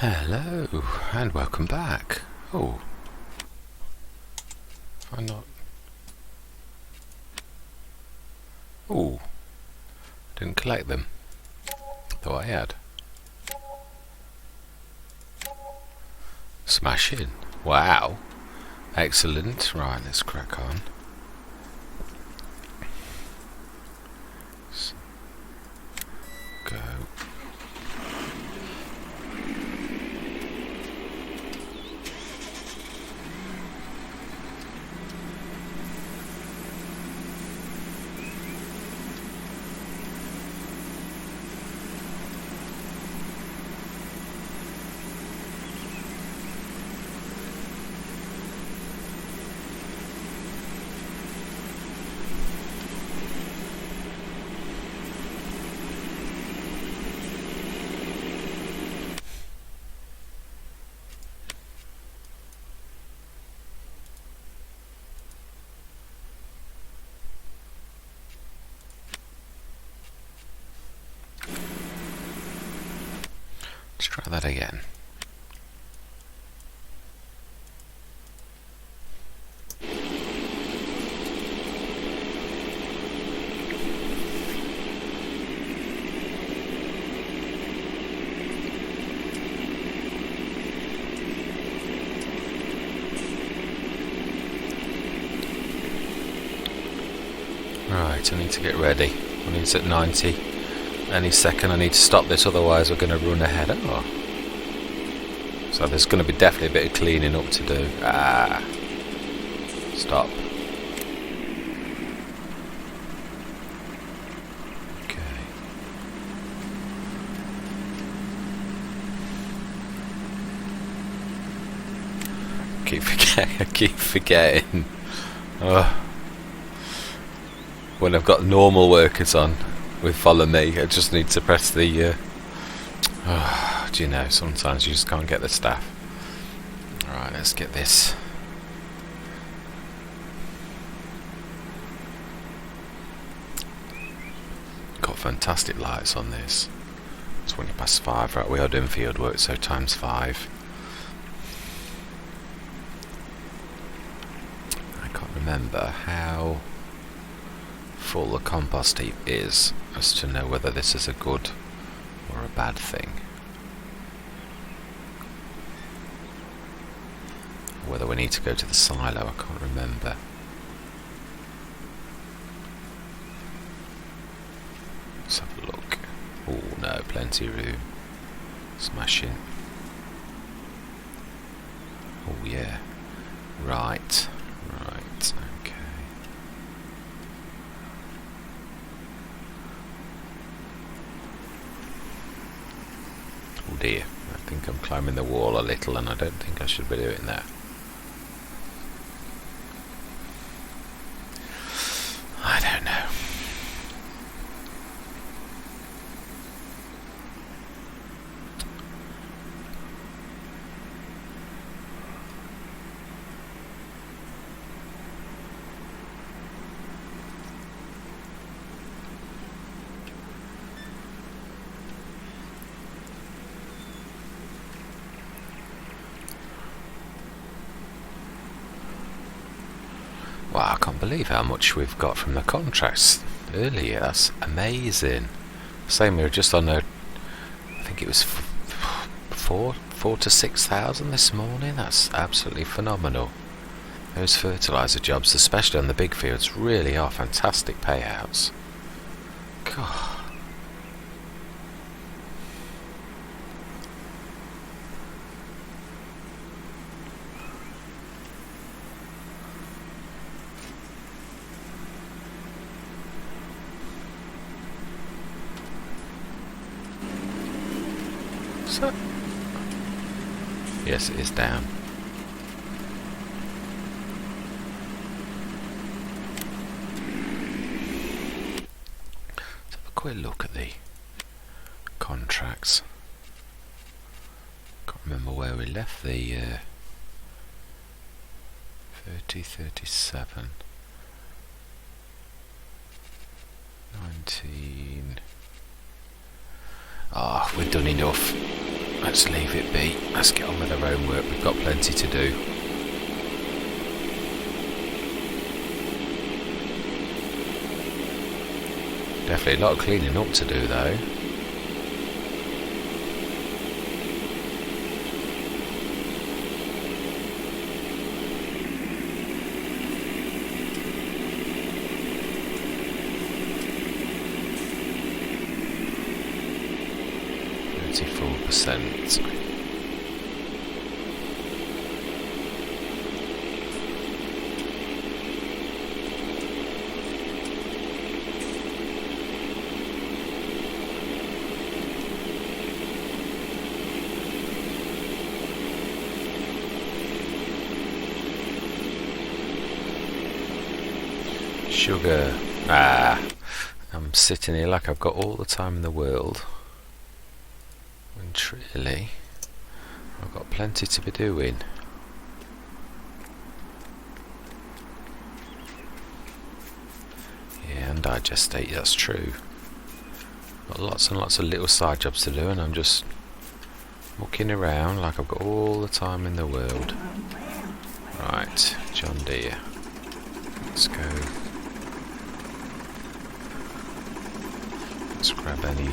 Hello, and welcome back. Oh, I'm not... Oh, didn't collect them. Thought I had. Smashing. Wow. Excellent. Right, let's crack on. Go. Let's try that again. Right, I need to get ready. I need it's at 90. Any second I need to stop this, otherwise we're going to run ahead. Oh. So there's going to be definitely a bit of cleaning up to do. Ah. Stop. Okay. I keep forgetting. Oh. When I've got normal workers on with follow me, I just need to press the do you know, sometimes you just can't get the staff. Alright, let's get this. Got fantastic lights on this. 20 past 5, right, we are doing field work, so times 5. I can't remember how full the compost heap is as to know whether this is a good or a bad thing. Whether we need to go to the silo, I can't remember. Let's have a look. Oh no, plenty of room. Smashing. Oh yeah. Right. Right. Okay. Oh dear. I think I'm climbing the wall a little, and I don't think I should be doing that. I don't know. Wow, I can't believe how much we've got from the contracts earlier. That's amazing. Same, we were just on a, I think it was four to 6,000 this morning. That's absolutely phenomenal. Those fertiliser jobs, especially on the big fields, really are fantastic payouts. God. So, yes, it is down. Let's have a quick look at the contracts. Can't remember where we left the 37. 19. Ah, we've done enough. let's leave it be. Let's get on with our own work. We've got plenty to do. Definitely a lot of cleaning up to do though. %. Sugar. I'm sitting here like I've got all the time in the world. And really, I've got plenty to be doing. Yeah, and digestate, that's true. Got lots and lots of little side jobs to do, and I'm just mucking around like I've got all the time in the world. Right, John Deere. Let's go. Let's grab any.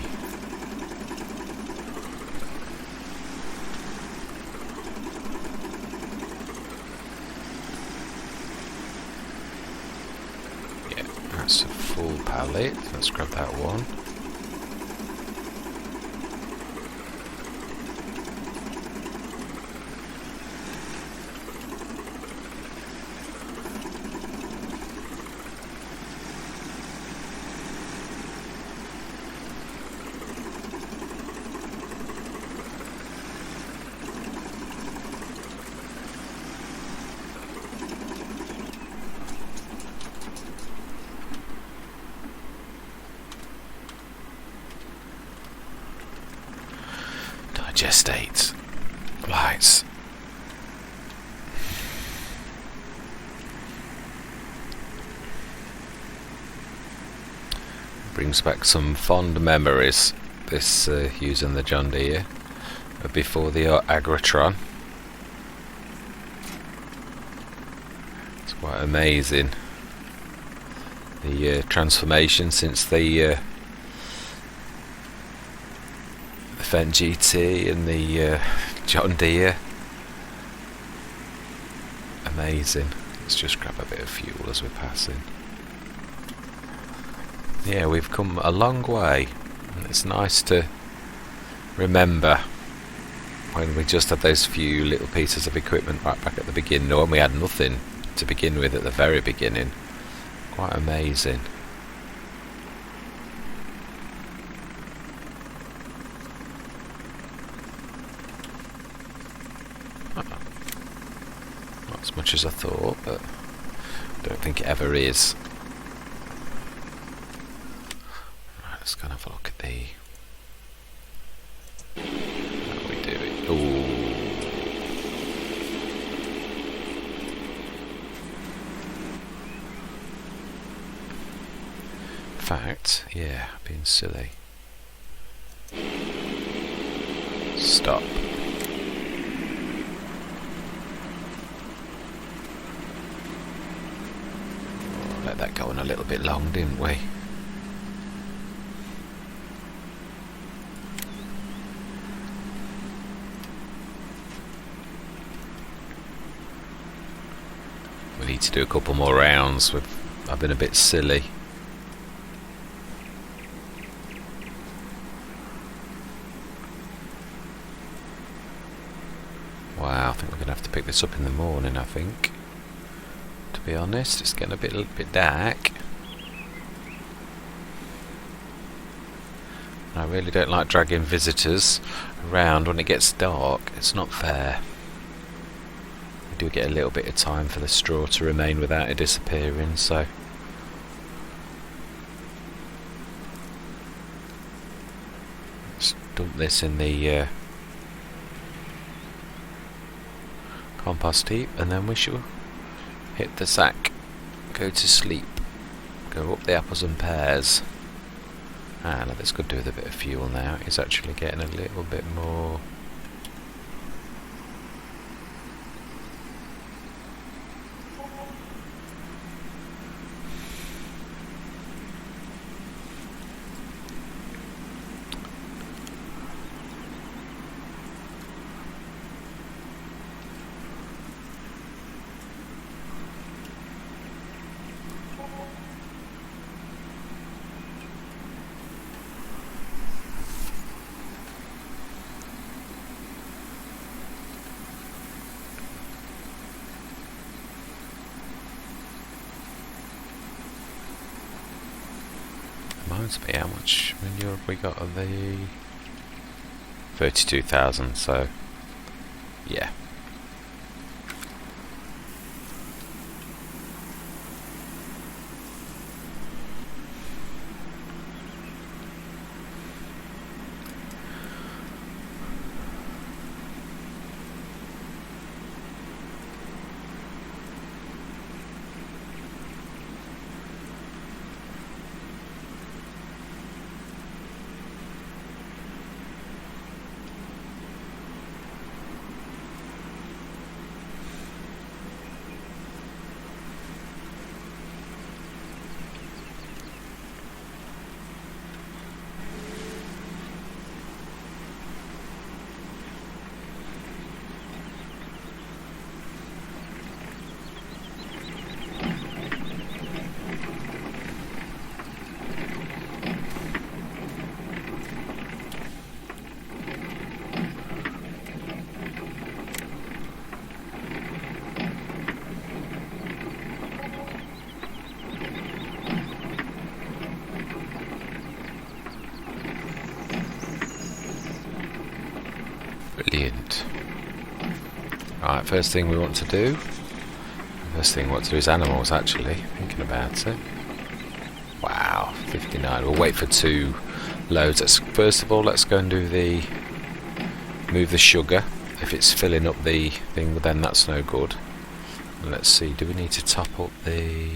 Yeah, that's a full pallet. Let's grab that one. Gestate. Right. Brings back some fond memories, this using the John Deere before the Agritron. It's quite amazing, the transformation since the Fendt GT and the John Deere. Amazing. Let's just grab a bit of fuel as we're passing. Yeah, we've come a long way, and it's nice to remember when we just had those few little pieces of equipment right back at the beginning, or when we had nothing to begin with at the very beginning. Quite amazing. Not as much as I thought, but I don't think it ever is. Right, let's go and have a look at the... how we do it. Ooh. In fact, yeah, being silly. Stop. Let that go on a little bit long, didn't we? We need to do a couple more rounds. I've been a bit silly. Wow, I think we're going to have to pick this up in the morning, I think. To be honest, it's getting a little bit dark. I really don't like dragging visitors around when it gets dark. It's not fair. We do get a little bit of time for the straw to remain without it disappearing, so... let's dump this in the compost heap, and then we shall hit the sack, go to sleep, go up the apples and pears. Ah, no, that's good to do with a bit of fuel now. It's actually getting a little bit more reminds me how much manure we got of the 32,000, so yeah. Brilliant. Right, first thing we want to do. First thing we want to do is animals, actually, thinking about it. Wow, 59. We'll wait for 2 loads. First of all, let's go and do move the sugar. If it's filling up the thing, then that's no good. And let's see, do we need to top up the...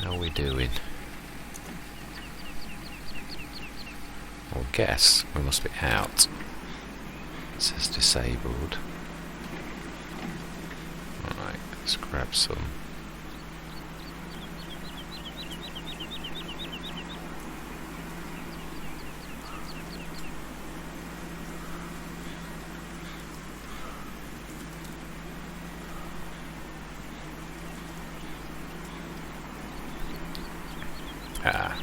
How are we doing? I guess we must be out. It says disabled. Alright, let's grab some. Ah.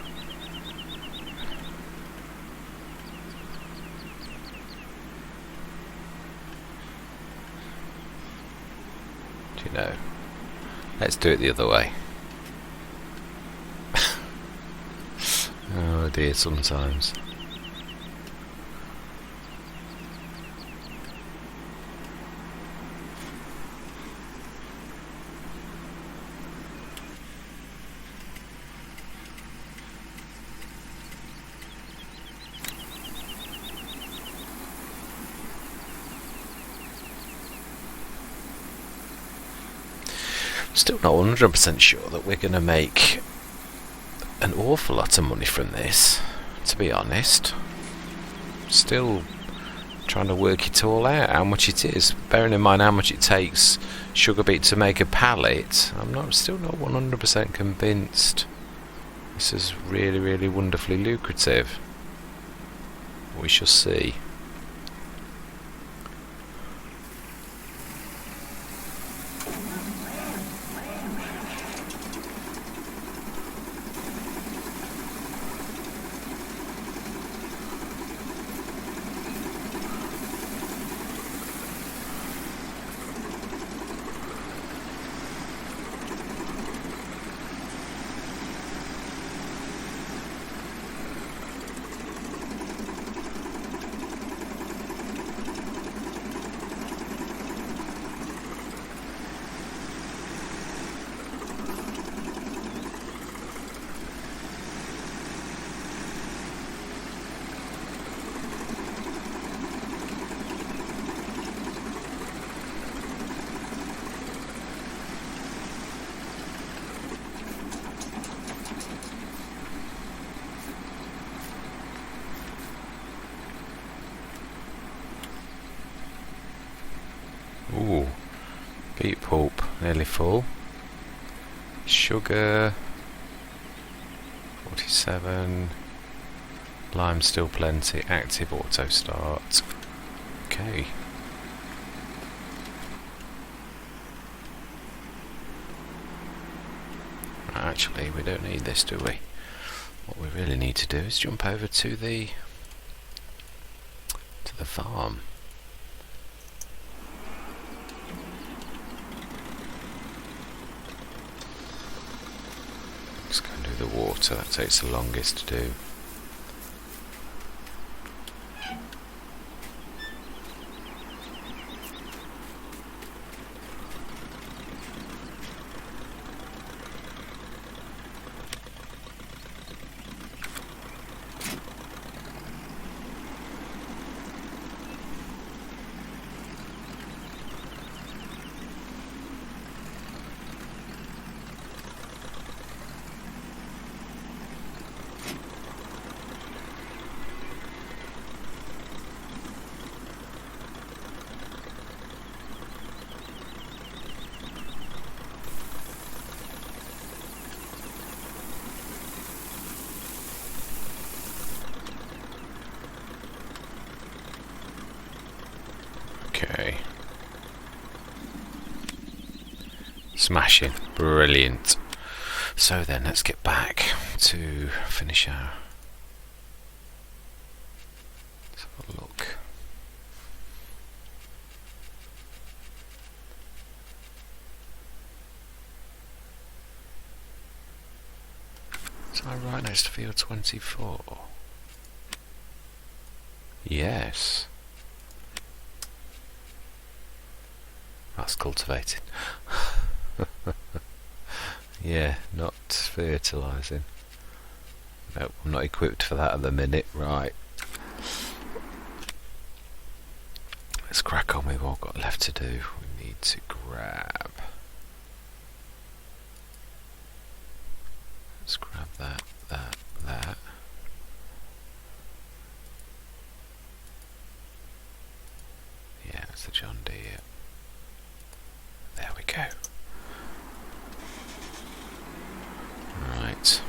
Do you know? Let's do it the other way. Oh dear, sometimes. Still not 100% sure that we're going to make an awful lot of money from this, to be honest. Still trying to work it all out, how much it is. Bearing in mind how much it takes sugar beet to make a pallet, still not 100% convinced this is really, really wonderfully lucrative. We shall see. Ooh, beet pulp nearly full. Sugar 47. Lime still plenty. Active auto start. Okay. Actually, we don't need this, do we? What we really need to do is jump over to the farm. do the water, that takes the longest to do. Okay. Smashing. Brilliant. So then, let's get back to finish our... Let's have a look. Is that right next to field 24? Yes. That's cultivating. Yeah, not fertilising. Nope, I'm not equipped for that at the minute. Right. Let's crack on with what we've got left to do. We need to grab... Let's grab that. Yeah, it's the John Deere. There we go. Right.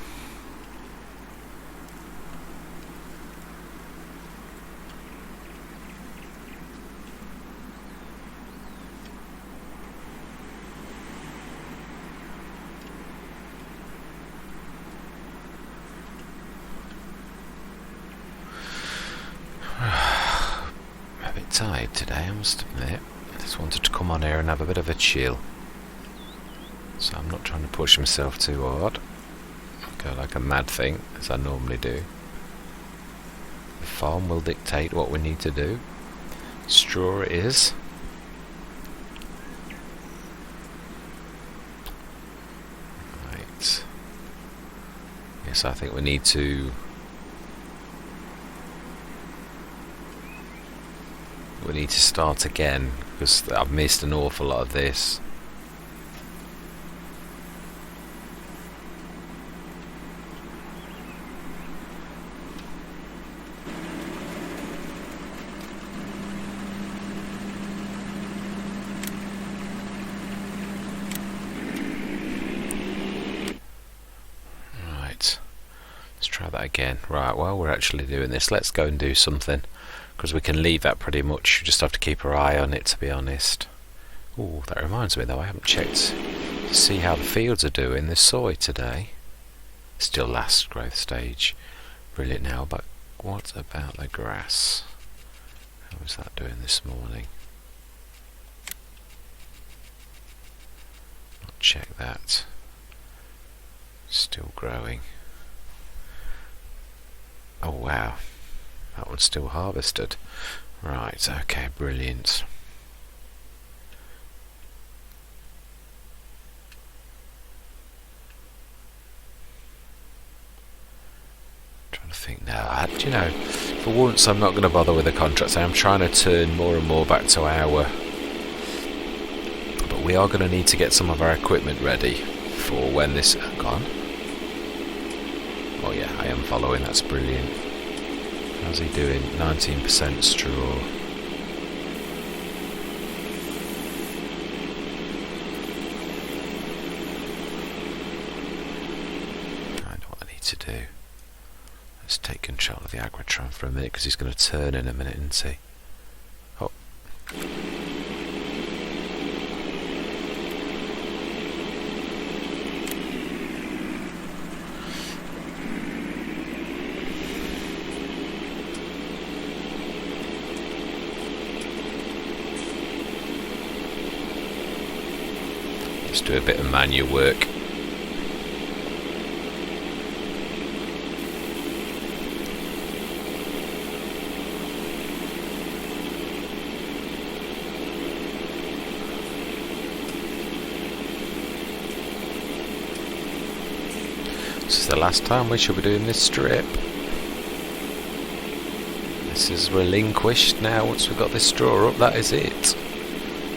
I'm a bit tired today, I must admit. I just wanted to come on here and have a bit of a chill. So I'm not trying to push myself too hard. Go like a mad thing, as I normally do. The farm will dictate what we need to do. Straw it is. Right. Yes, I think we need to... We need to start again, because I've missed an awful lot of this. Right, let's try that again. Right, while we're actually doing this, let's go and do something. Because we can leave that pretty much, we just have to keep our eye on it, to be honest. Oh, that reminds me though, I haven't checked to see how the fields are doing. There's soy today, still last growth stage, brilliant now, but what about the grass? How is that doing this morning? Not check that, still growing. Oh wow. That one's still harvested. Right, okay, brilliant. Trying to think now. Do you know, for once I'm not going to bother with the contracts. I'm trying to turn more and more back to our... But we are going to need to get some of our equipment ready for when this... Gone. Oh yeah, I am following, that's brilliant. How's he doing? 19% straw. I know what I need to do. Let's take control of the Agritron for a minute, because he's going to turn in a minute, isn't he? Oh. Let's do a bit of manual work. the last time we shall be doing this strip. This is relinquished now. Once we've got this straw up, that is it.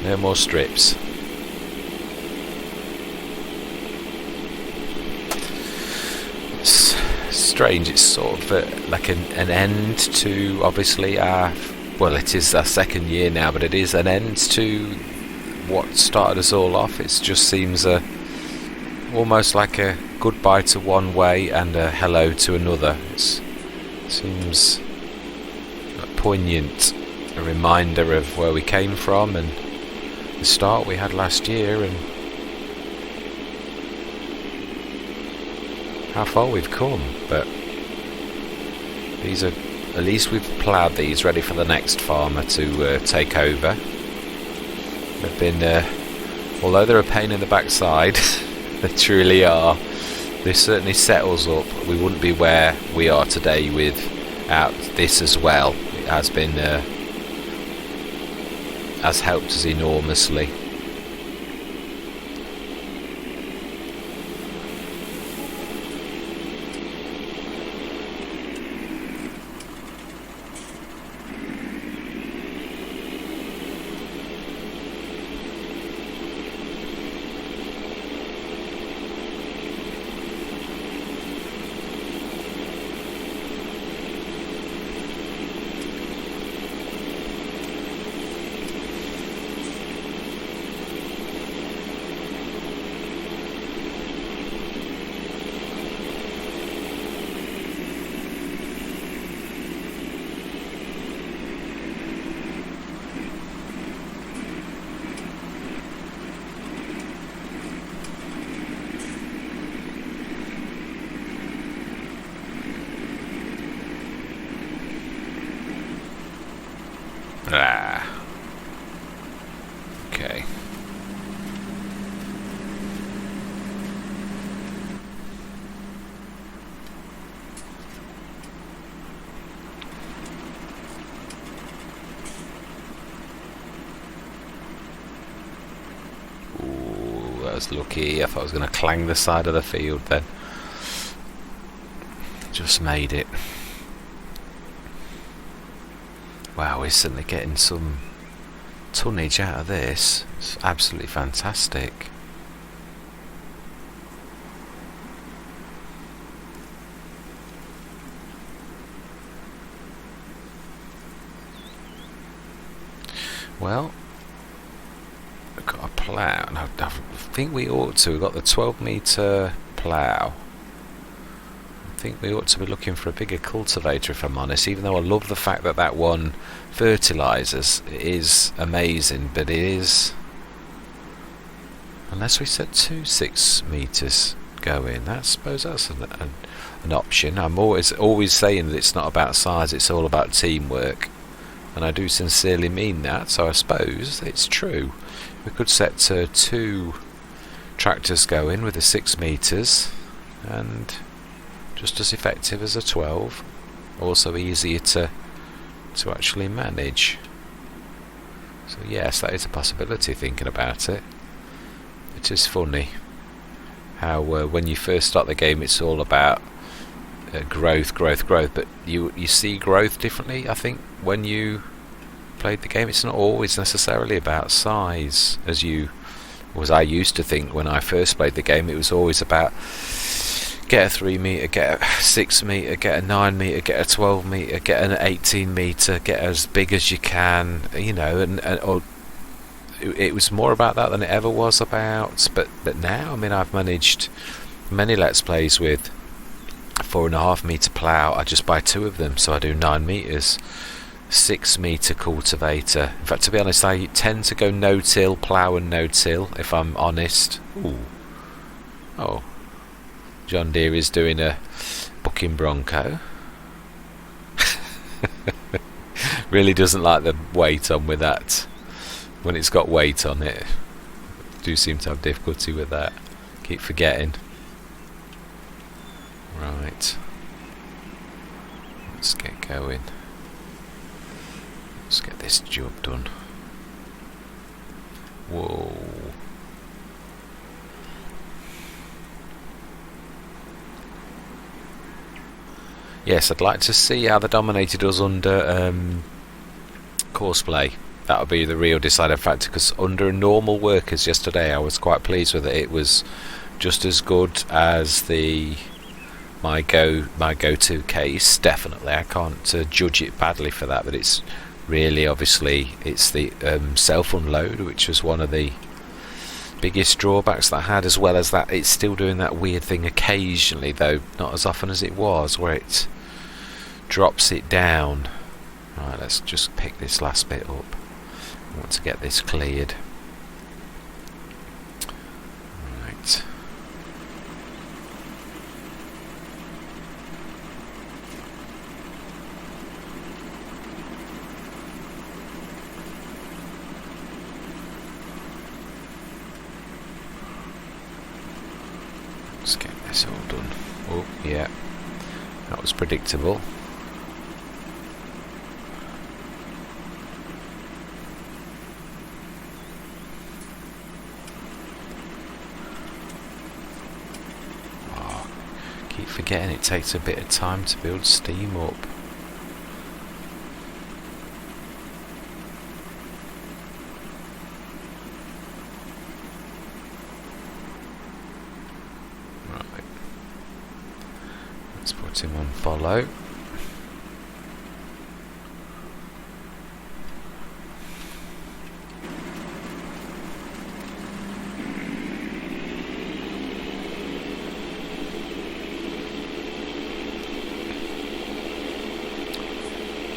No more strips. It's strange. It's sort of like an end to obviously our, well, it is our second year now, but it is an end to what started us all off. It just seems almost like a goodbye to one way and a hello to another. It seems poignant, a reminder of where we came from and the start we had last year and how far we've come. But these are, at least we've ploughed these ready for the next farmer to take over. They've been, although they're a pain in the backside, they truly are. This certainly settles up. We wouldn't be where we are today without this as well. It has been, has helped us enormously. Okay. Ooh, that was lucky. I thought I was going to clang the side of the field then. Just made it. Wow, we're certainly getting some tonnage out of this. It's absolutely fantastic. Well, we've got a plough, and I think we ought to. We've got the 12-metre plough. I think we ought to be looking for a bigger cultivator, if I'm honest, even though I love the fact that that one fertilises. It is amazing, but it is, unless we set 2 6 metres going, I suppose that's an option. I'm always saying that it's not about size, it's all about teamwork, and I do sincerely mean that, so I suppose it's true. We could set 2 tractors going with the 6 metres, and just as effective as a 12, also easier to actually manage. So yes, that is a possibility, thinking about it. It is funny how when you first start the game it's all about growth, but you see growth differently. I think when you played the game, it's not always necessarily about size, as I used to think when I first played the game. It was always about get a 3 metre, get a 6 metre, get a 9 metre, get a 12 metre, get an 18 metre, get as big as you can, you know, or it was more about that than it ever was about. But now, I mean, I've managed many Let's Plays with a 4.5 metre plough. I just buy 2 of them, so I do 9 metres, 6 metre cultivator. In fact, to be honest, I tend to go no-till, plough and no-till, if I'm honest. Ooh. Oh. John Deere is doing a bucking bronco. Really doesn't like the weight on with that. When it's got weight on it, I do seem to have difficulty with that. Keep forgetting. Right. Let's get going. Let's get this job done. Whoa. Yes, I'd like to see how the Dominator does under courseplay. That would be the real deciding factor, because under normal workers yesterday I was quite pleased with it. It was just as good as my go-to case. Definitely, I can't judge it badly for that, but it's really, obviously, it's the self-unload, which was one of the biggest drawbacks that I had, as well as that it's still doing that weird thing occasionally, though not as often as it was, where it drops it down. Right, let's just pick this last bit up. I want to get this cleared. Right. Let's get this all done. Oh, yeah. That was predictable. Oh, keep forgetting it takes a bit of time to build steam up. Put him on follow.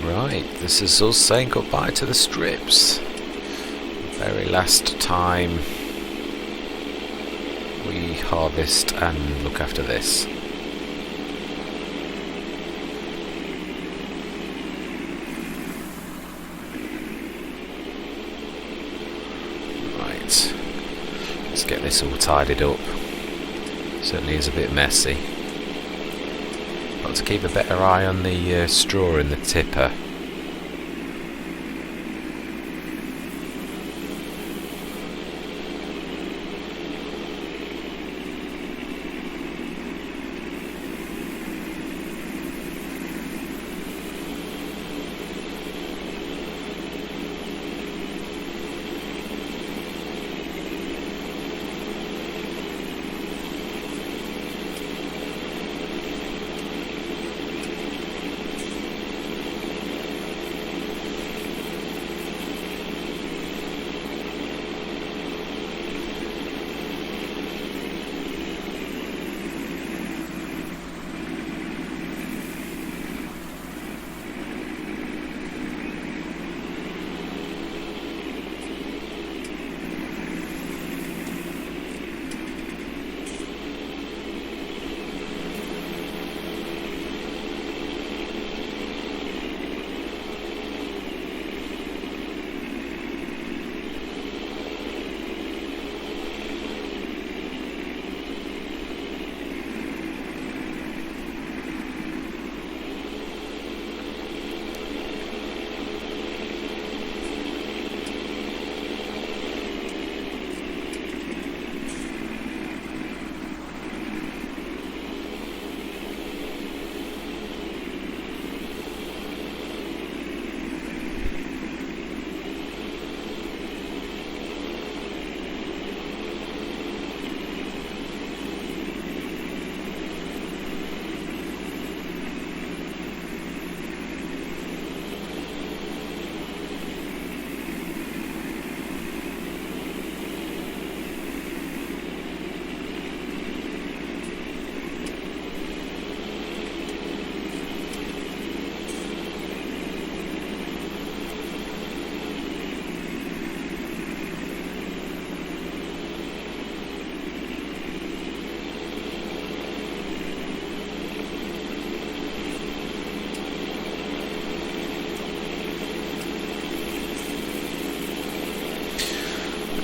Right, this is us saying goodbye to the strips. Very last time we harvest and look after this. Let's get this all tidied up. Certainly is a bit messy. Got to keep a better eye on the straw in the tipper.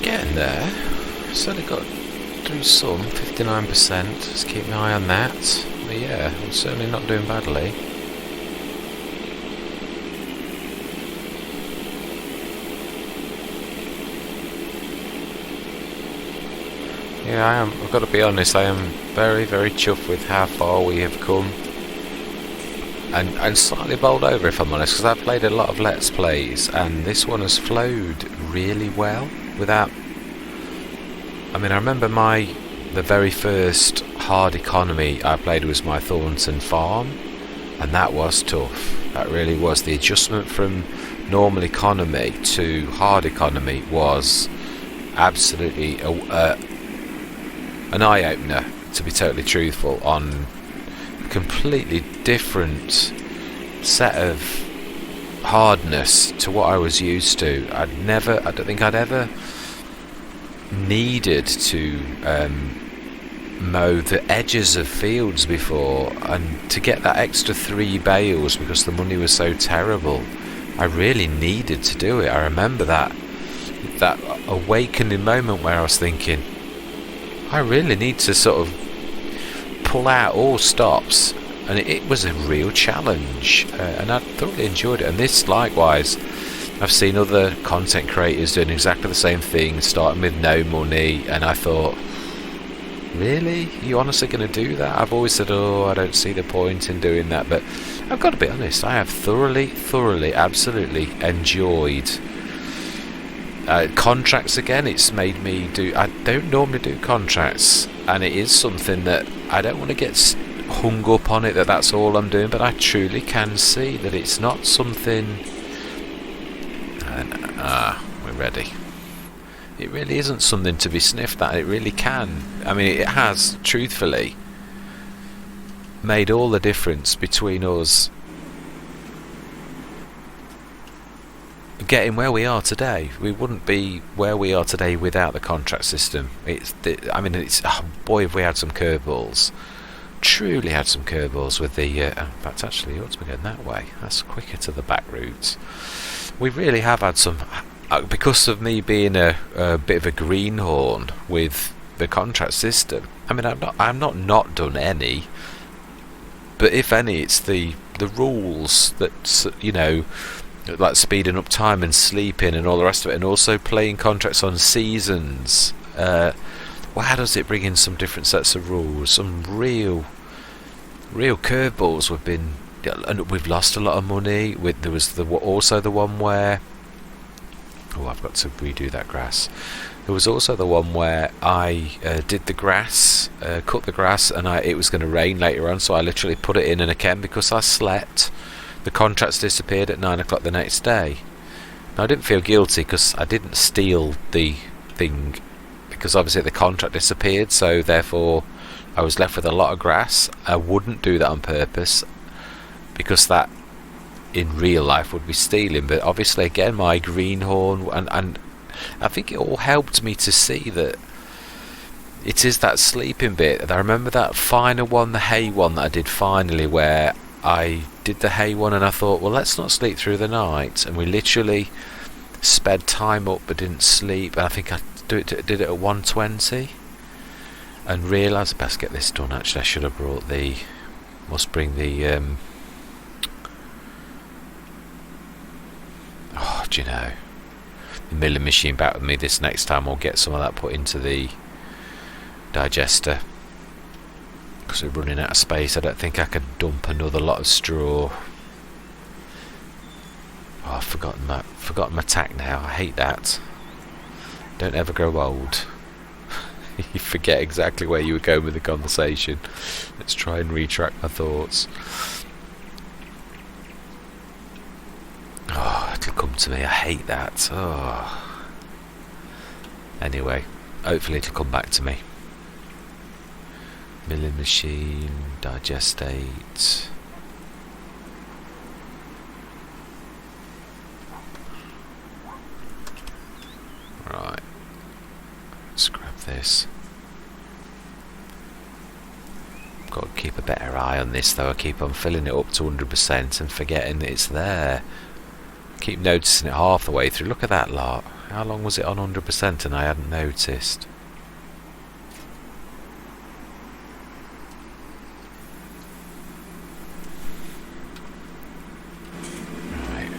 Getting there. Certainly got through some, 59%. Just keep my eye on that. But yeah, I'm certainly not doing badly. Yeah, I am. I've got to be honest, I am very, very chuffed with how far we have come. and slightly bowled over, if I'm honest, because I've played a lot of Let's Plays, and this one has flowed really well without... I mean, I remember the very first hard economy I played was my Thornton Farm, and that was tough. That really was. The adjustment from normal economy to hard economy was absolutely an eye-opener, to be totally truthful, on a completely different set of hardness to what I was used to. I don't think I'd ever needed to mow the edges of fields before, and to get that extra 3 bales because the money was so terrible, I really needed to do it. I remember that awakening moment where I was thinking, I really need to sort of pull out all stops, and it was a real challenge, and I thoroughly enjoyed it. And this, likewise, I've seen other content creators doing exactly the same thing, starting with no money, and I thought, really? Are you honestly going to do that? I've always said, I don't see the point in doing that, but I've got to be honest, I have thoroughly, absolutely enjoyed contracts again. It's made me I don't normally do contracts, and it is something that I don't want to get hung up on it, that's all I'm doing, but I truly can see that it's not something... we're ready. It really isn't something to be sniffed at. It really can. I mean, it has, truthfully, made all the difference between us getting where we are today. We wouldn't be where we are today without the contract system. Boy, have we had some curveballs. Truly had some curveballs with the... in fact, actually, you ought to be going that way. That's quicker to the back routes. We really have had some... because of me being a bit of a greenhorn with the contract system. I mean, I'm not done any, but if any, it's the rules that, you know, like speeding up time and sleeping and all the rest of it, and also playing contracts on seasons. How does it bring in some different sets of rules? Some real curveballs. We've lost a lot of money. There was also the one where... I've got to redo that grass. There was also the one where I did the grass, cut the grass, and it was going to rain later on, so I literally put it in and again because I slept. The contracts disappeared at 9 o'clock the next day. Now, I didn't feel guilty because I didn't steal the thing, because obviously the contract disappeared, so therefore I was left with a lot of grass. I wouldn't do that on purpose, because that in real life would be stealing, but obviously again my greenhorn, and I think it all helped me to see that it is that sleeping bit. I remember that final one, the hay one that I did finally, where I did the hay one and I thought, well, let's not sleep through the night, and we literally sped time up but didn't sleep, and I think I did it at 1:20 and realised I best get this done. Actually, I should have brought the... must bring the... do you know, the milling machine back with me this next time. I'll get some of that put into the digester, because we're running out of space. I don't think I can dump another lot of straw. I've forgotten my tack now. I hate that. Don't ever grow old. You forget exactly where you were going with the conversation. Let's try and retract my thoughts. It'll come to me. I hate that. Anyway, hopefully it'll come back to me. Milling machine, digestate. Right. Let's grab this. Got to keep a better eye on this though. I keep on filling it up to 100% and forgetting that it's there. Keep noticing it half the way through. Look at that lot. How long was it on 100% and I hadn't noticed? Right.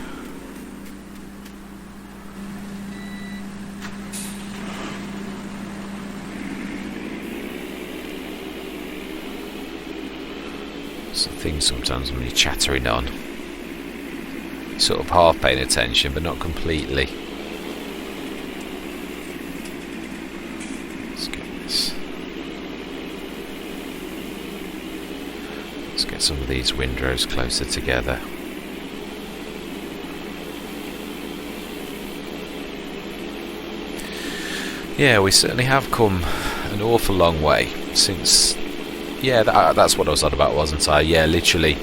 Some things sometimes when you're chattering on, sort of half paying attention but not completely. Let's get this. Let's get some of these windrows closer together. Yeah, we certainly have come an awful long way since. Yeah, that's what I was on about, wasn't I? Yeah, literally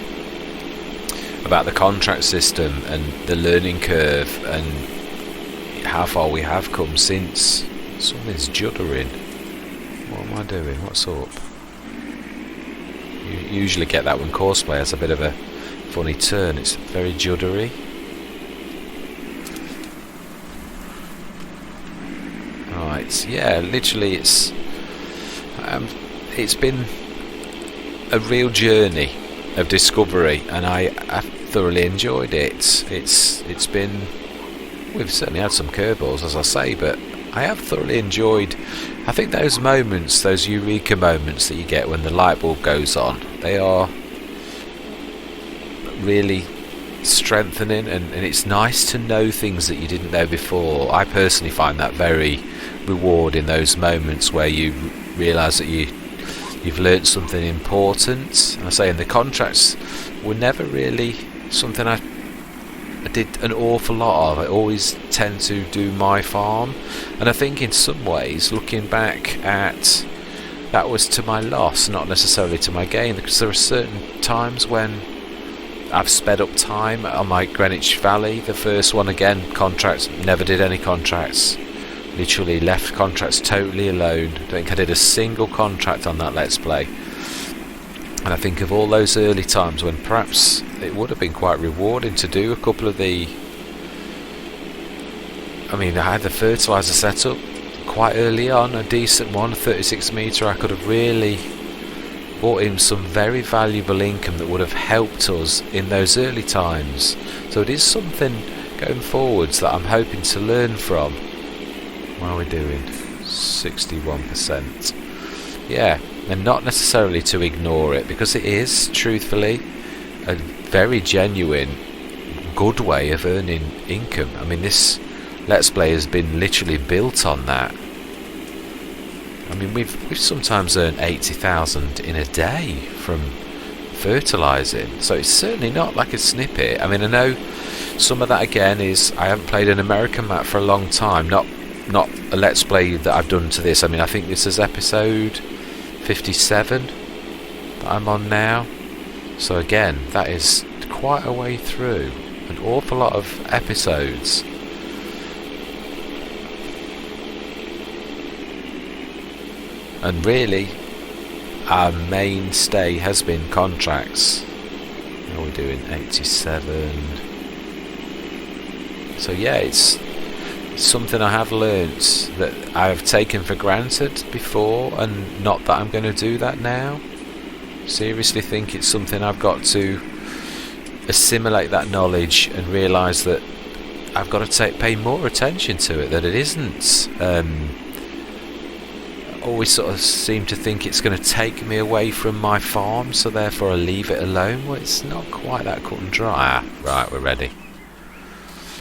about the contract system and the learning curve and how far we have come since. Something's juddering. What am I doing? What's up? You usually get that when Courseplay has a bit of a funny turn. It's very juddery. Right, yeah, literally it's been a real journey of discovery, and I thoroughly enjoyed it. It's been, we've certainly had some curveballs, as I say, but I have thoroughly enjoyed. I think those moments, those eureka moments that you get when the light bulb goes on, they are really strengthening, and it's nice to know things that you didn't know before. I personally find that very rewarding, those moments where you realise that you've learnt something important. And I say, in the contracts were never really something I did an awful lot of. I always tend to do my farm, and I think in some ways, looking back at that, was to my loss, not necessarily to my gain, because there are certain times when I've sped up time on my Greenwich Valley. The first one, again, contracts, never did any contracts. Literally left contracts totally alone. Don't think I did a single contract on that Let's Play. And I think of all those early times when perhaps it would have been quite rewarding to do a couple of the... I mean, I had the fertiliser set up quite early on, a decent one, a 36 metre. I could have really brought in some very valuable income that would have helped us in those early times. So it is something going forwards that I'm hoping to learn from. What are we doing? 61%. Yeah, and not necessarily to ignore it, because it is, truthfully, a very genuine, good way of earning income. I mean, this Let's Play has been literally built on that. I mean, we've sometimes earned 80,000 in a day from fertilising, so it's certainly not like a snippet. I mean, I know some of that again is I haven't played an American map for a long time, not a Let's Play that I've done to this. I mean, I think this is episode 57 that I'm on now, so again, that is quite a way through, an awful lot of episodes. And really, our mainstay has been contracts. How are we doing? 87. So yeah, it's something I have learnt that I have taken for granted before, and not that I'm going to do that now. Seriously think it's something I've got to assimilate, that knowledge, and realise that I've got to pay more attention to it, that it isn't always sort of seem to think it's going to take me away from my farm, so therefore I leave it alone. Well, it's not quite that cut and dry. Right, we're ready.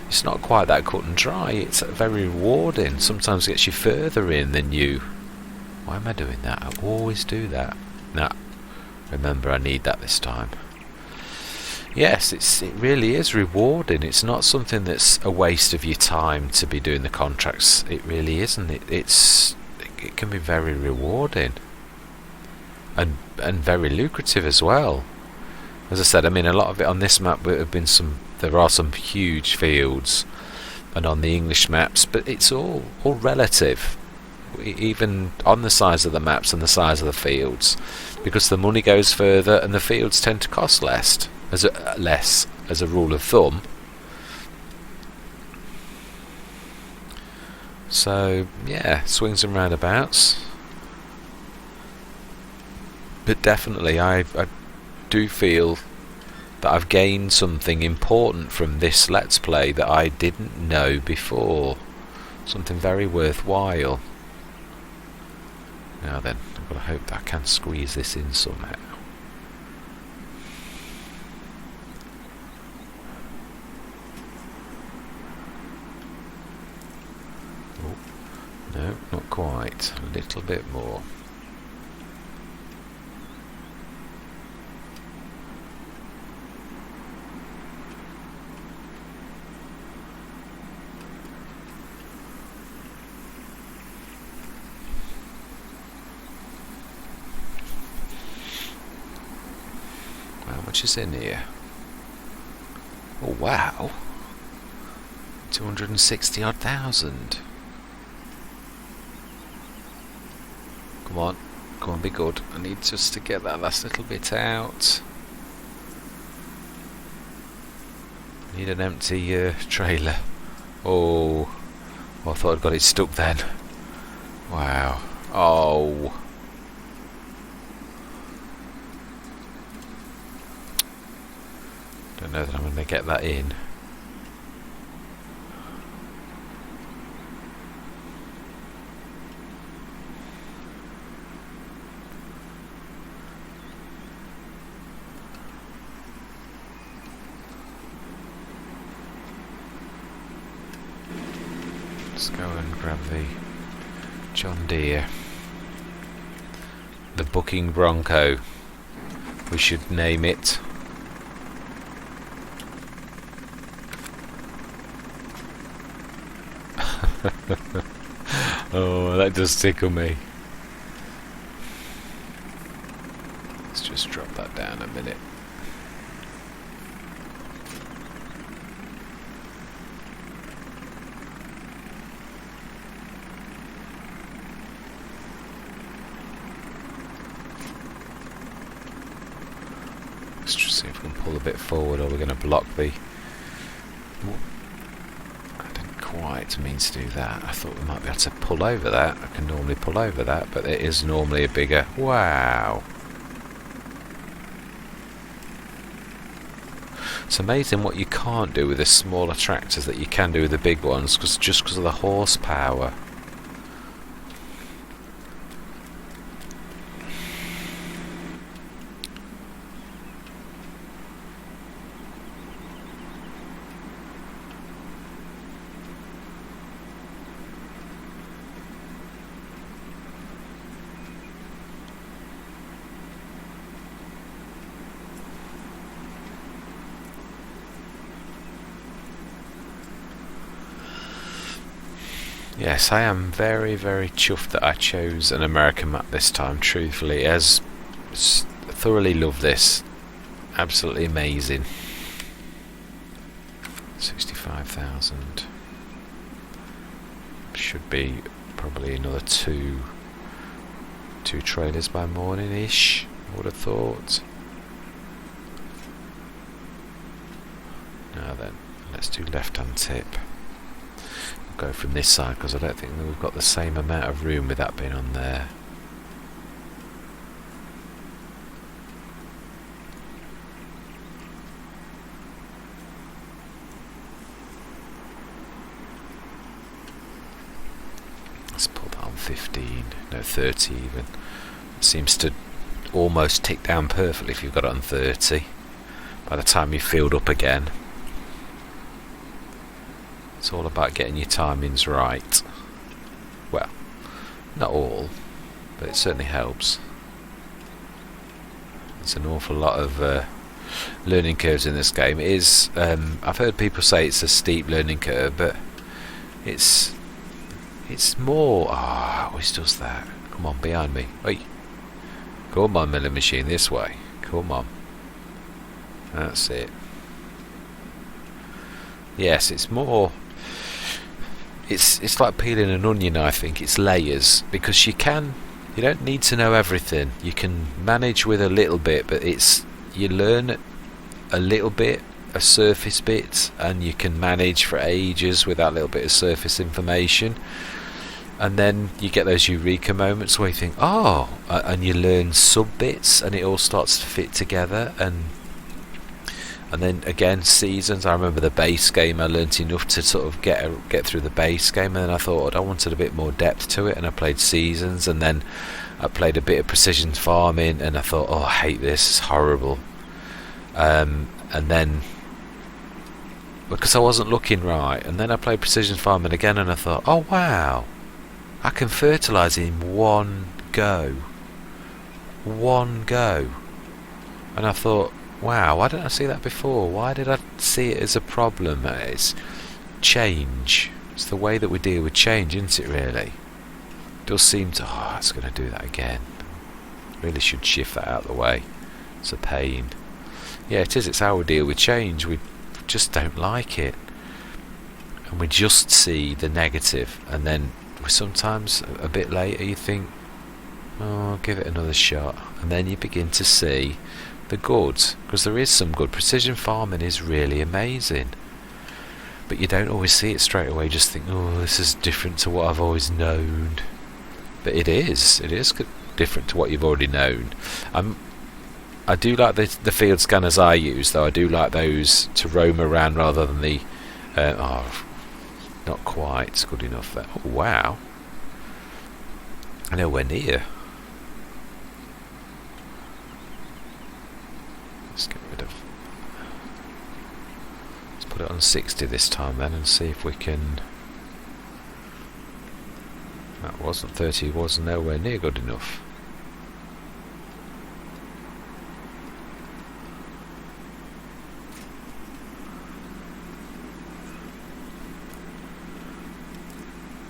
It's not quite that cut and dry. It's very rewarding. Sometimes it gets you further in than you... Why am I doing that? I always do that. Nah, remember, I need that this time. Yes, it really is rewarding. It's not something that's a waste of your time to be doing the contracts. It really isn't. It can be very rewarding and very lucrative as well. As I said, I mean, a lot of it on this map would have been there are some huge fields, and on the English maps, but it's all relative, even on the size of the maps and the size of the fields, because the money goes further and the fields tend to cost less as a rule of thumb. So yeah, swings and roundabouts, but definitely I do feel that I've gained something important from this Let's Play that I didn't know before, something very worthwhile. Now then, I've got to hope that I can squeeze this in somehow. quite. A little bit more. How much is in here? Oh wow, 260 odd thousand. Come on, be good. I need just to get that last little bit out. Need an empty trailer. Oh, I thought I'd got it stuck then. Wow. Oh. Don't know that I'm going to get that in. Let's go and grab the John Deere. The Bucking Bronco. We should name it. Oh, that does tickle me. Let's just drop that down a minute. Let's just see if we can pull a bit forward, or we're going to block the... Quite means to do that. I thought we might be able to pull over that. I can normally pull over that, but it is normally a bigger... Wow! It's amazing what you can't do with the smaller tractors that you can do with the big ones, just because of the horsepower. Yes, I am very, very chuffed that I chose an American map this time, truthfully, as thoroughly love this. Absolutely amazing. 65,000. Should be probably another two trailers by morning-ish, I would have thought. Now then, let's do left-hand tip. Go from this side because I don't think that we've got the same amount of room with that being on there. Let's pull that on 15, no 30 even. It seems to almost tick down perfectly if you've got it on 30 by the time you filled up again. It's all about getting your timings right. Well, not all, but it certainly helps. There's an awful lot of learning curves in this game. It is, I've heard people say it's a steep learning curve, but it's more... Ah, it always does that. Come on, behind me. Oi. Come on, milling machine, this way. Come on. That's it. Yes, it's more... It's like peeling an onion, I think. It's layers, because you don't need to know everything. You can manage with a little bit, but you learn a little bit, a surface bit, and you can manage for ages with that little bit of surface information. And then you get those eureka moments where you think, oh, and you learn sub bits, and it all starts to fit together. And then again, seasons. I remember the base game. I learnt enough to sort of get through the base game, and then I thought I wanted a bit more depth to it, and I played seasons, and then I played a bit of precision farming, and I thought, oh, I hate this. It's horrible. And then because I wasn't looking right, and then I played precision farming again, and I thought, oh wow, I can fertilise in one go. One go. And I thought, wow, why didn't I see that before? Why did I see it as a problem? It's change. It's the way that we deal with change, isn't it, really? It does seem to... Oh, it's going to do that again. Really should shift that out of the way. It's a pain. Yeah, it is. It's how we deal with change. We just don't like it. And we just see the negative. And then sometimes a bit later you think, oh, I'll give it another shot. And then you begin to see the good. Because there is some good. Precision farming is really amazing. But you don't always see it straight away. You just think, oh, this is different to what I've always known. But it is. It is different to what you've already known. I do like the field scanners I use, though. I do like those to roam around rather than the... not quite. It's good enough there. Oh, wow. Nowhere near. Let's get rid of... Let's put it on 60 this time then and see if we can... That wasn't 30, was nowhere near good enough.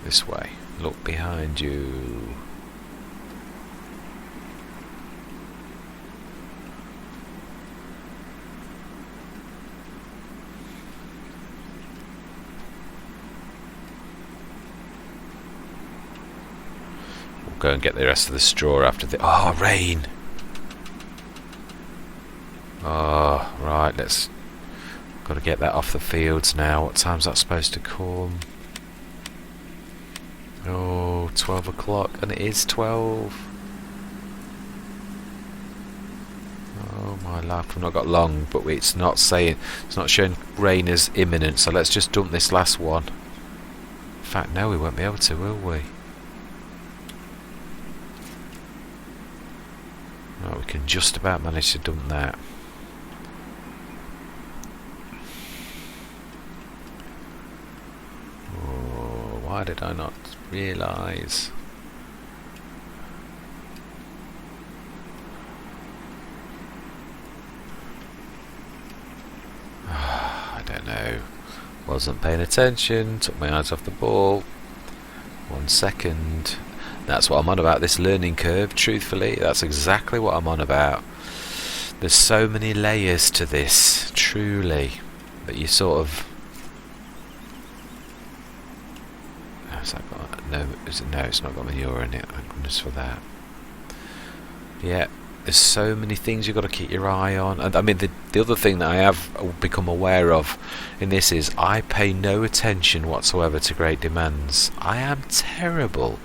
This way. Look behind you. We'll go and get the rest of the straw after the... Oh, rain! Oh, right, let's... Got to get that off the fields now. What time's that supposed to come? Oh, 12 o'clock, and it is 12. Oh my life, we've not got long, but it's not saying, it's not showing rain as imminent, so let's just dump this last one. In fact, no, we won't be able to, will we? No, we can just about manage to dump that. Oh, why did I not realise? I don't know. Wasn't paying attention. Took my eyes off the ball. 1 second. That's what I'm on about. This learning curve. Truthfully, that's exactly what I'm on about. There's so many layers to this. Truly, that you sort of. No, no, it's not got manure in it. Thank goodness for that. Yeah, there's so many things you've got to keep your eye on. And I mean, the other thing that I have become aware of in this is I pay no attention whatsoever to great demands. I am terrible.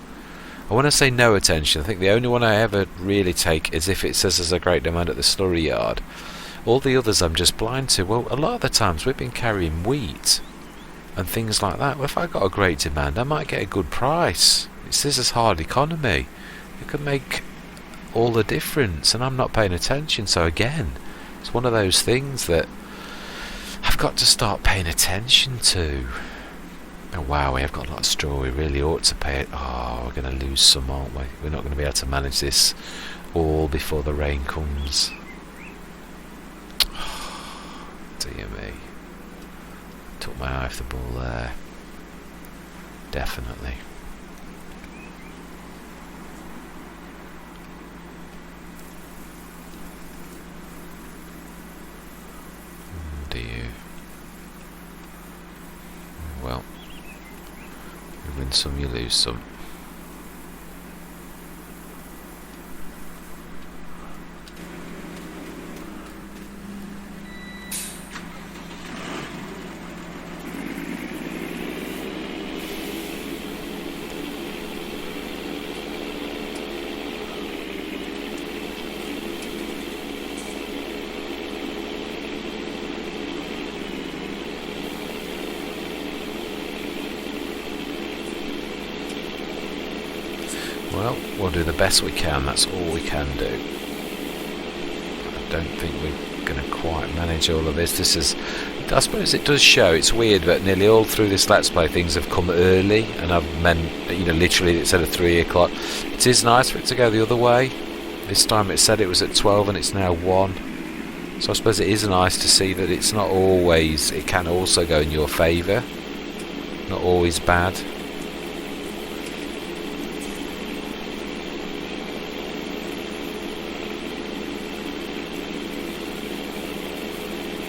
I want to say no attention. I think the only one I ever really take is if it says there's a great demand at the slurry yard. All the others I'm just blind to. Well, a lot of the times we've been carrying wheat and things like that. Well, if I got a great demand, I might get a good price. This is hard economy. It could make all the difference, and I'm not paying attention. So again, it's one of those things that I've got to start paying attention to. Oh wow, we have got a lot of straw. We really ought to pay it. Oh, we're going to lose some, aren't we? We're not going to be able to manage this all before the rain comes. Oh, dear me. Took my eye off the ball there. Definitely. Do you? Well, you win some, you lose some. Well, we'll do the best we can, that's all we can do. I don't think we're going to quite manage all of this. This is I suppose it does show. It's weird, but nearly all through this Let's Play things have come early, and I've meant, you know, literally it said at 3 o'clock. It is nice for it to go the other way. This time it said it was at 12 and it's now 1. So I suppose it is nice to see that it's not always, it can also go in your favour. Not always bad.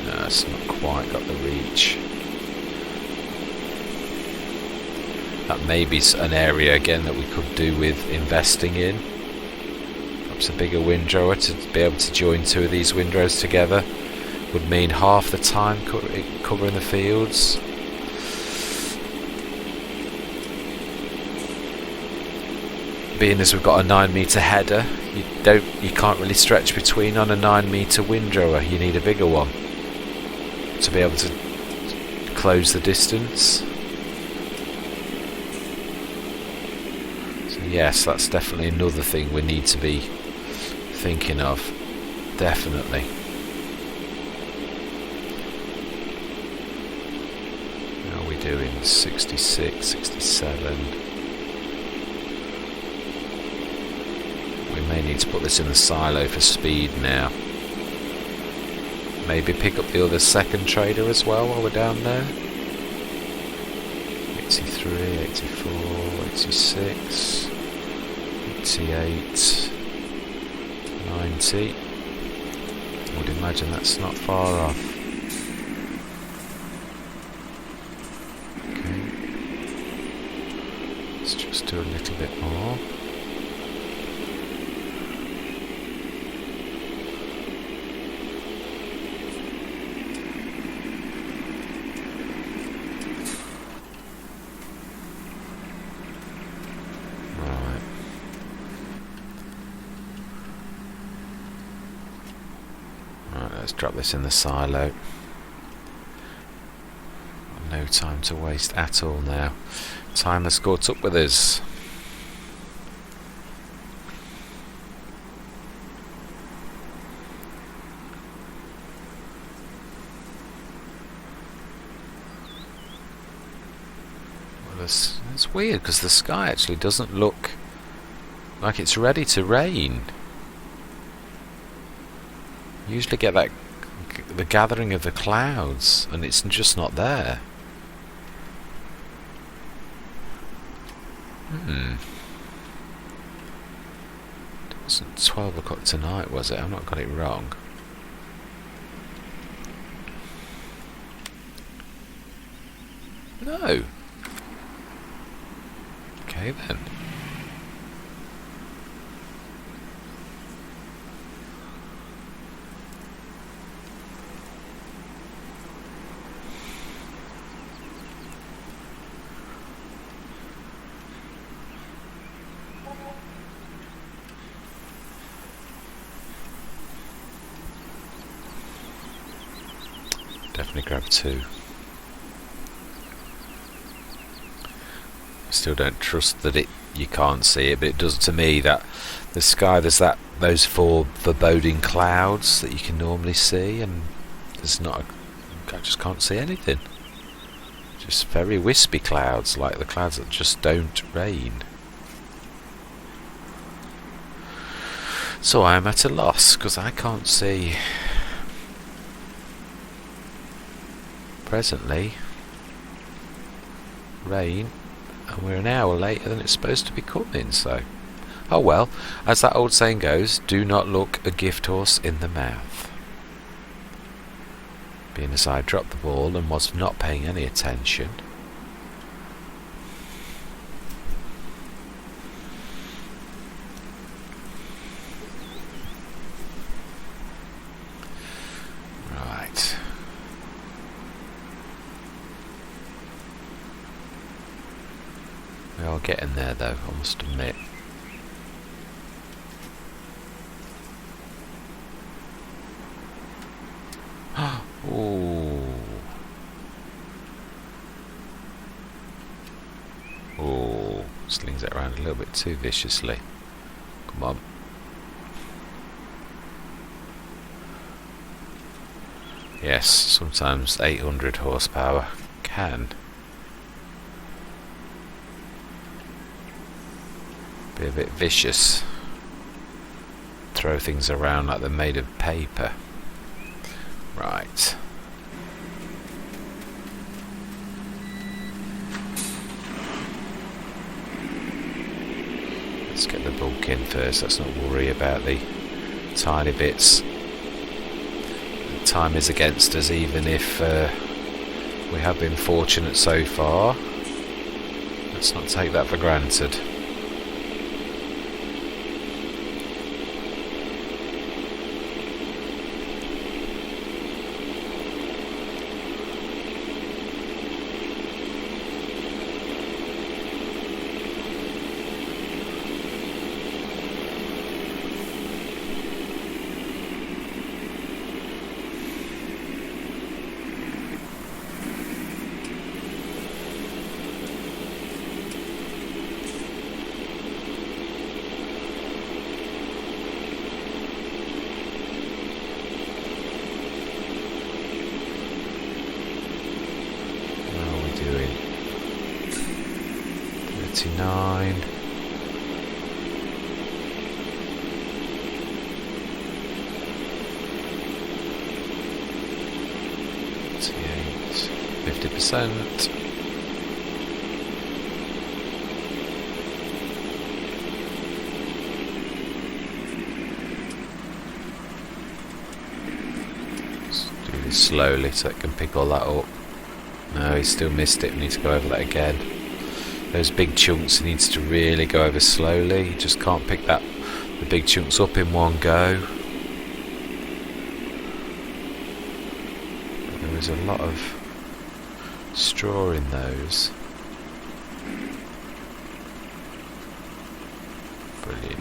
No, it's not quite got the reach. That may be an area again that we could do with investing in. Perhaps a bigger windrower to be able to join 2 of these windrows together would mean half the time covering the fields. Being as we've got a 9-metre header, you can't really stretch between on a 9-metre windrower. You need a bigger one to be able to close the distance. So yes, that's definitely another thing we need to be thinking of. Definitely. How are we doing? 66, 67. We may need to put this in the silo for speed now. Maybe pick up the other second trader as well while we're down there. 83, 84, 86, 88, 90. I would imagine that's not far off. Okay. Let's just do a little bit more. Let's drop this in the silo. No time to waste at all now. Time has caught up with us. Well, it's weird because the sky actually doesn't look like it's ready to rain. You usually get that the gathering of the clouds, and it's just not there. It wasn't 12 o'clock tonight, was it? I've not got it wrong. No. Okay then. Definitely grab 2. Still don't trust that you can't see it, but it does to me. That the sky, there's those 4 foreboding clouds that you can normally see, and there's not. I just can't see anything. Just very wispy clouds, like the clouds that just don't rain. So I am at a loss because I can't see. Presently rain, and we're an hour later than it's supposed to be coming, so oh well, as that old saying goes, do not look a gift horse in the mouth. Being as I dropped the ball and was not paying any attention. Right. We are getting there though, I must admit. Ooh. Ooh. Slings it around a little bit too viciously. Come on. Yes, sometimes 800 horsepower can be a bit vicious. Throw things around like they're made of paper. Right. Let's get the bulk in first. Let's not worry about the tiny bits. The time is against us, even if we have been fortunate so far. Let's not take that for granted. Doing 39. $58, 50%. Let's do this slowly so it can pick all that up. No, he still missed it. We need to go over that again. Those big chunks he needs to really go over slowly. He just can't pick the big chunks up in one go. But there is a lot of straw in those. Brilliant.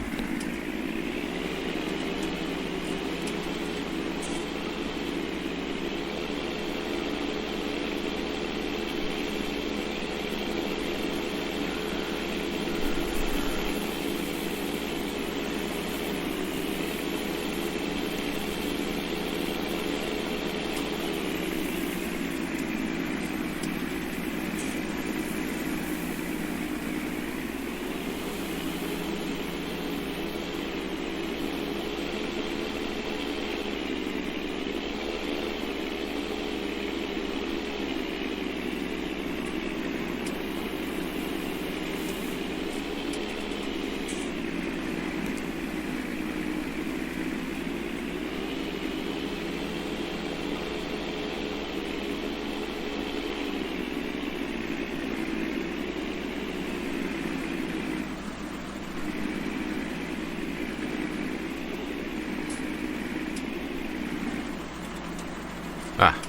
Ah,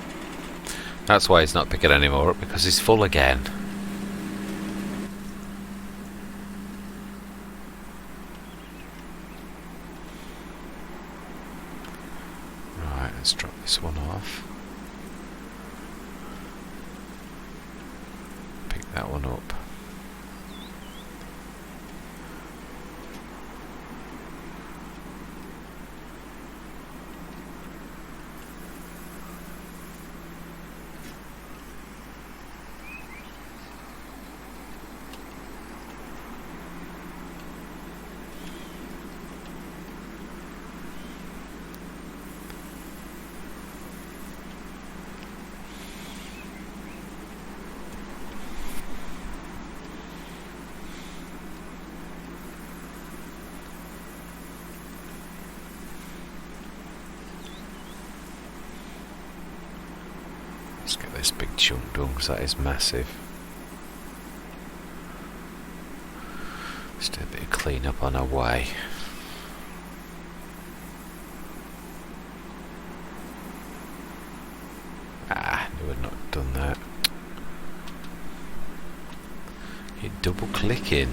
that's why he's not picking any more up, because he's full again. Right, let's drop this one off. Pick that one up. Let's get this big chunk done, because that is massive. Let's do a bit of clean up on our way. Ah, knew I'd not done that. You're double clicking.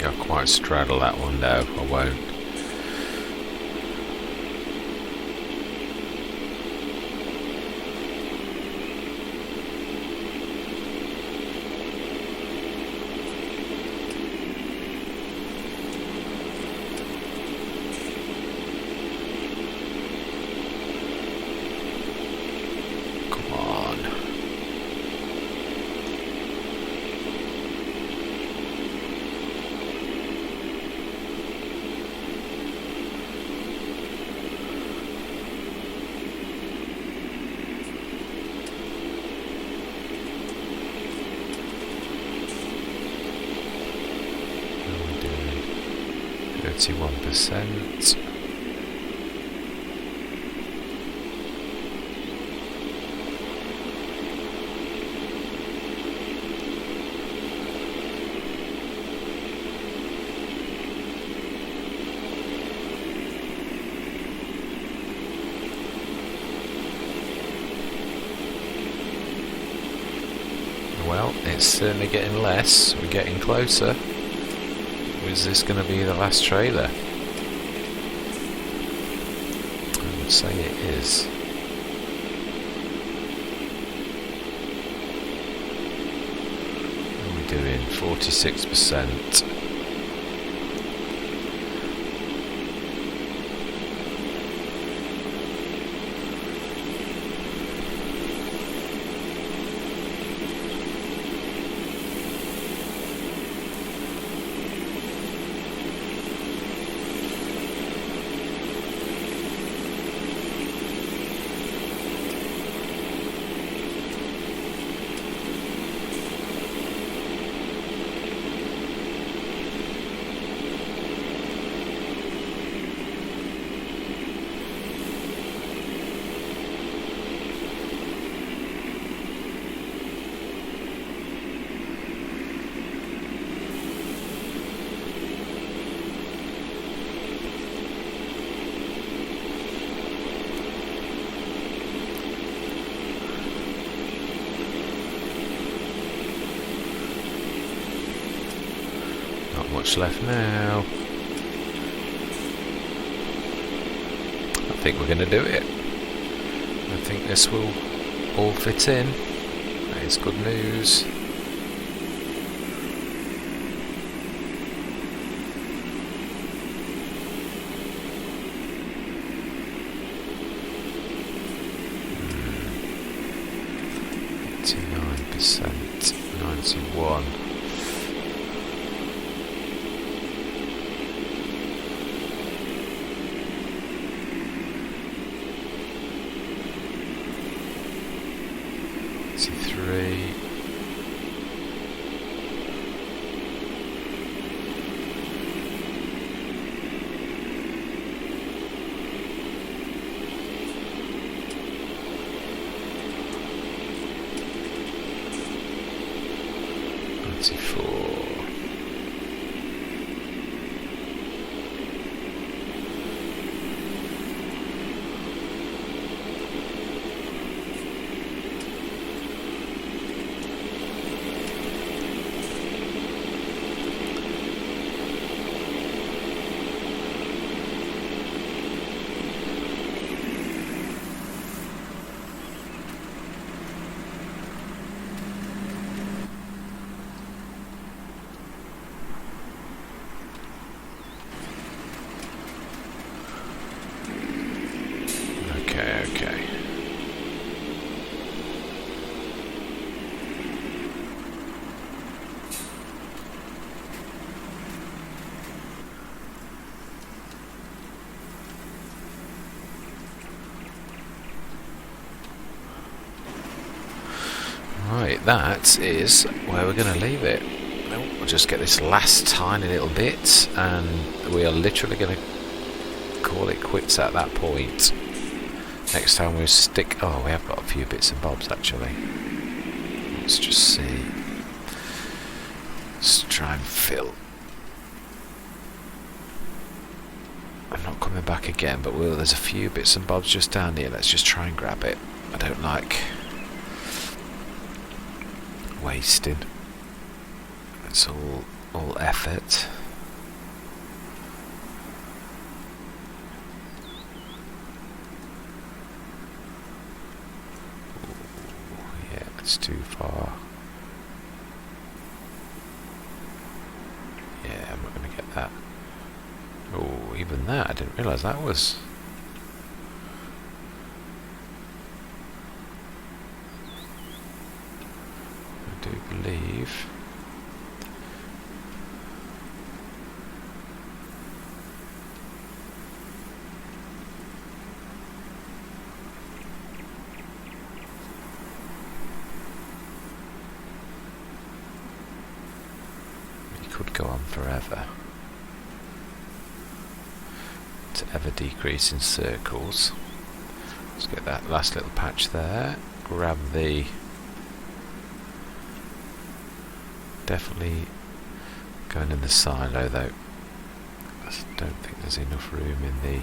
think I'll quite straddle that one. No, I won't. Doing 31%. Well, it's certainly getting less. We're getting closer. Is this going to be the last trailer? I would say it is. What are we doing? 46%. Not much left now. I think we're going to do it. I think this will all fit in. That is good news. %, 91. Three. Okay. Right, that is where we're going to leave it. We'll just get this last tiny little bit, and we are literally going to call it quits at that point. Next time we stick... Oh, we have got a few bits and bobs actually. Let's just see. Let's try and fill. I'm not coming back again, but there's a few bits and bobs just down here. Let's just try and grab it. I don't like wasting. It's all effort. It's too far. Yeah, I'm not going to get that. Oh, even that, I didn't realise that was... I do believe... could go on forever. To ever decrease in circles. Let's get that last little patch there. Grab the... Definitely going in the silo though. I don't think there's enough room in the...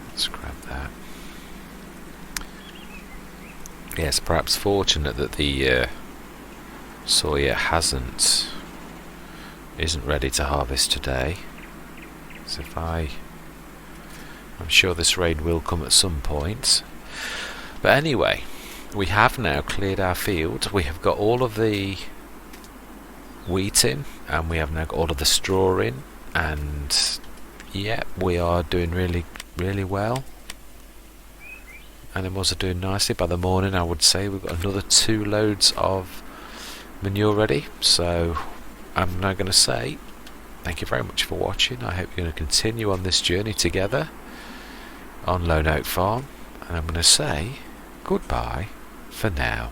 Let's grab that. Yes, perhaps fortunate that the soya isn't ready to harvest today. So I'm sure this rain will come at some point. But anyway, we have now cleared our field. We have got all of the wheat in, and we have now got all of the straw in, and yeah, we are doing really, really well. Animals are doing nicely. By the morning, I would say we've got another 2 loads of manure ready. So I'm now going to say thank you very much for watching. I hope you're going to continue on this journey together on Lone Oak Farm, and I'm going to say goodbye for now.